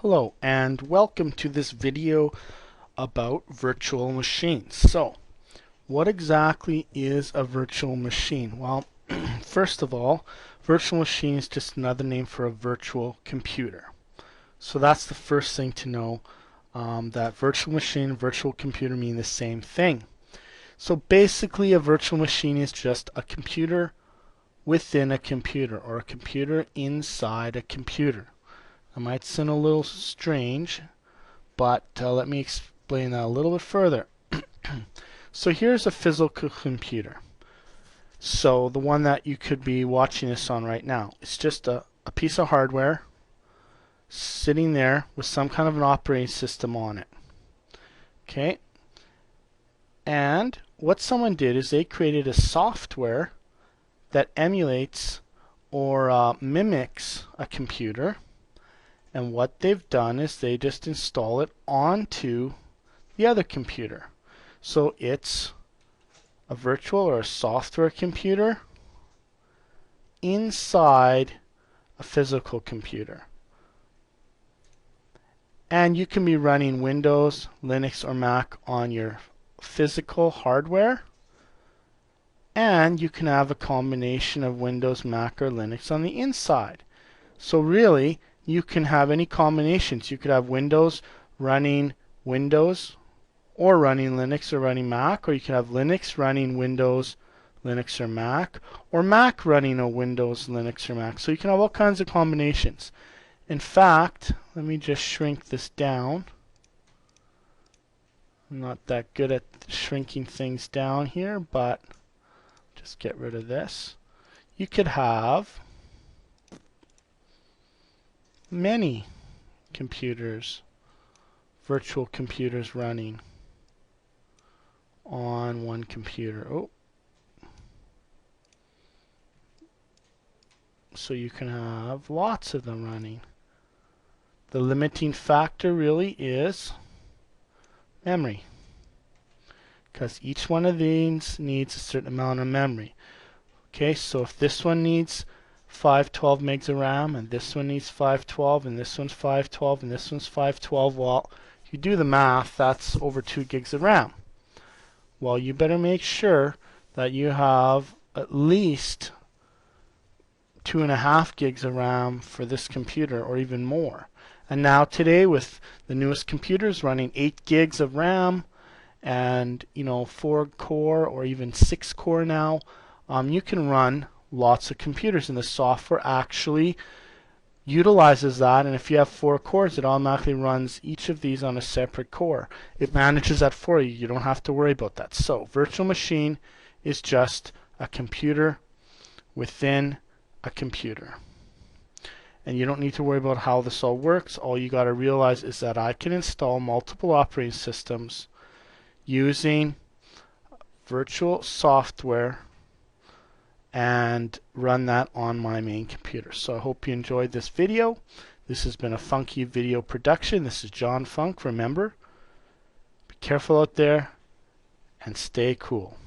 Hello and welcome to this video about virtual machines. So, what exactly is a virtual machine? Well, first of all, virtual machine is just another name for a virtual computer. So that's the first thing to know, that virtual machine and virtual computer mean the same thing. So basically a virtual machine is just a computer within a computer, or a computer inside a computer. That might sound a little strange, but let me explain that a little bit further. So here's a physical computer. So the one that you could be watching this on right now. It's just a piece of hardware sitting there with some kind of an operating system on it. Okay? And what someone did is they created a software that emulates or mimics a computer. And what they've done is they just install it onto the other computer. So it's a virtual or a software computer inside a physical computer. And you can be running Windows, Linux, or Mac on your physical hardware. And you can have a combination of Windows, Mac, or Linux on the inside. So really, you can have any combinations. You could have Windows running Windows, or running Linux or running Mac, or you can have Linux running Windows, Linux, or Mac, or Mac running a Windows, Linux, or Mac. So you can have all kinds of combinations. In fact, let me just shrink this down. I'm not that good at shrinking things down here, but just get rid of this. You could have many computers, virtual computers running on one computer. So you can have lots of them running. The limiting factor really is memory, because each one of these needs a certain amount of memory. Okay, so if this one needs 512 megs of RAM, and this one needs 512, and this one's 512, and this one's 512, well, if you do the math, that's over 2 gigs of RAM. Well, you better make sure that you have at least 2.5 gigs of RAM for this computer, or even more. And now today, with the newest computers running 8 gigs of RAM and 4 core or even 6 core now, you can run lots of computers, and the software actually utilizes that. And if you have 4 cores, it automatically runs each of these on a separate core. It manages that for you. You don't have to worry about that. So virtual machine is just a computer within a computer. And you don't need to worry about how this all works. All you got to realize is that I can install multiple operating systems using virtual software and run that on my main computer. So I hope you enjoyed this video. This has been a Funky Video production. This is John Funk. Remember, be careful out there and stay cool.